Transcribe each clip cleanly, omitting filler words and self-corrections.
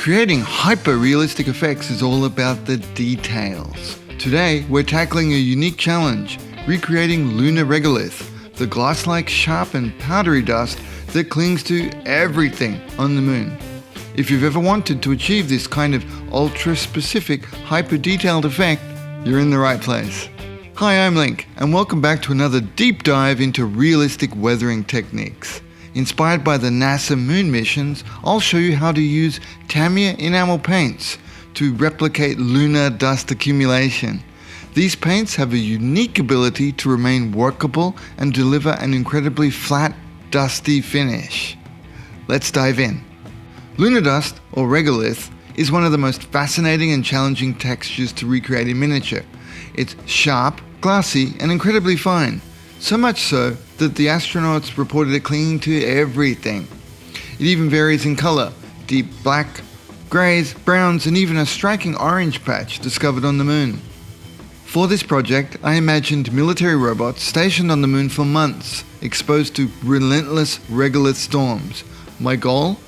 Creating hyper-realistic effects is all about the details. Today, we're tackling a unique challenge, recreating lunar regolith, the glass-like sharp and powdery dust that clings to everything on the moon. If you've ever wanted to achieve this kind of ultra-specific, hyper-detailed effect, you're in the right place. Hi, I'm Link, and welcome back to another deep dive into realistic weathering techniques. Inspired by the NASA moon missions, I'll show you how to use Tamiya enamel paints to replicate lunar dust accumulation. These paints have a unique ability to remain workable and deliver an incredibly flat, dusty finish. Let's dive in. Lunar dust, or regolith, is one of the most fascinating and challenging textures to recreate in miniature. It's sharp, glassy, and incredibly fine. So much so that the astronauts reported it clinging to everything. It even varies in color: deep black, grays, browns, and even a striking orange patch discovered on the moon. For this project, I imagined military robots stationed on the moon for months, exposed to relentless regolith storms. My goal?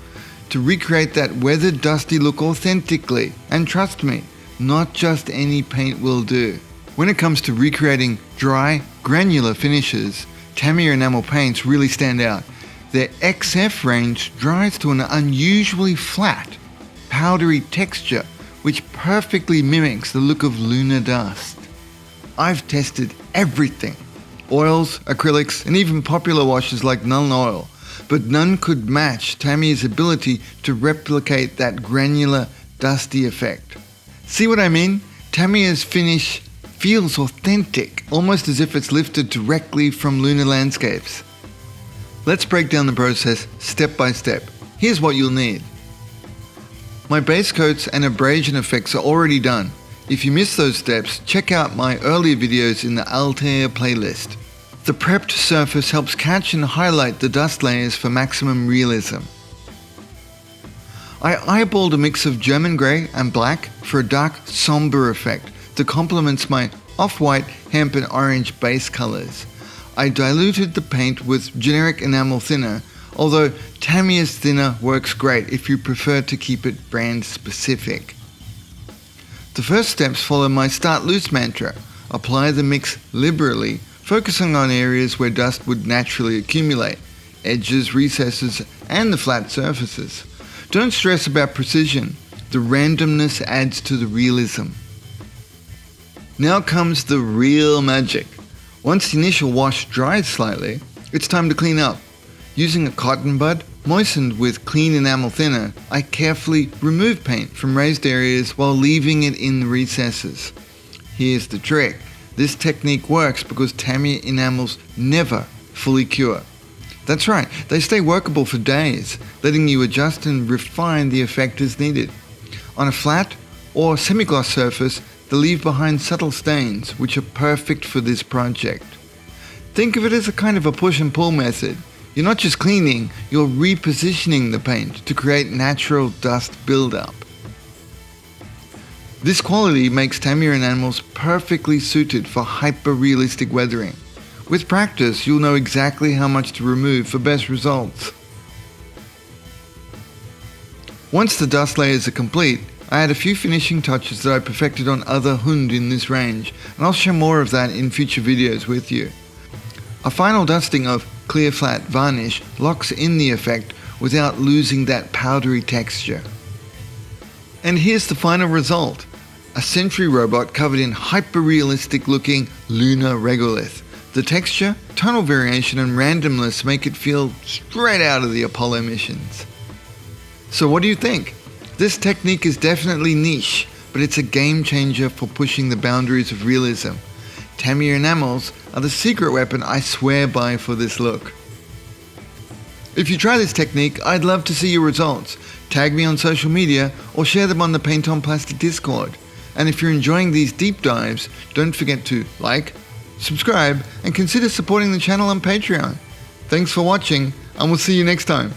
To recreate that weathered, dusty look authentically. And trust me, not just any paint will do. When it comes to recreating dry, granular finishes, Tamiya enamel paints really stand out. Their XF range dries to an unusually flat, powdery texture, which perfectly mimics the look of lunar dust. I've tested everything: oils, acrylics, and even popular washes like Nuln Oil, but none could match Tamiya's ability to replicate that granular, dusty effect. See what I mean? Tamiya's finish feels authentic, almost as if it's lifted directly from lunar landscapes. Let's break down the process step by step. Here's what you'll need. My base coats and abrasion effects are already done. If you missed those steps, check out my earlier videos in the Altair playlist. The prepped surface helps catch and highlight the dust layers for maximum realism. I eyeballed a mix of German grey and black for a dark, somber effect that complements my off-white, hemp and orange base colors. I diluted the paint with generic enamel thinner, although Tamiya's thinner works great if you prefer to keep it brand specific. The first steps follow my start loose mantra. Apply the mix liberally, focusing on areas where dust would naturally accumulate: edges, recesses, and the flat surfaces. Don't stress about precision. The randomness adds to the realism. Now comes the real magic. Once the initial wash dries slightly, it's time to clean up. Using a cotton bud moistened with clean enamel thinner, I carefully remove paint from raised areas while leaving it in the recesses. Here's the trick. This technique works because Tamiya enamels never fully cure. That's right, they stay workable for days, letting you adjust and refine the effect as needed. On a flat or semi-gloss surface, they leave behind subtle stains, which are perfect for this project. Think of it as a kind of a push and pull method. You're not just cleaning, you're repositioning the paint to create natural dust buildup. This quality makes Tamiya enamels perfectly suited for hyper-realistic weathering. With practice, you'll know exactly how much to remove for best results. Once the dust layers are complete, I add a few finishing touches that I perfected on other Hund in this range, and I'll share more of that in future videos with you. A final dusting of clear flat varnish locks in the effect without losing that powdery texture. And here's the final result: a sentry robot covered in hyper-realistic looking lunar regolith. The texture, tonal variation, and randomness make it feel straight out of the Apollo missions. So what do you think? This technique is definitely niche, but it's a game changer for pushing the boundaries of realism. Tamiya enamels are the secret weapon I swear by for this look. If you try this technique, I'd love to see your results. Tag me on social media or share them on the Paint on Plastic Discord. And if you're enjoying these deep dives, don't forget to like, subscribe, and consider supporting the channel on Patreon. Thanks for watching, and we'll see you next time.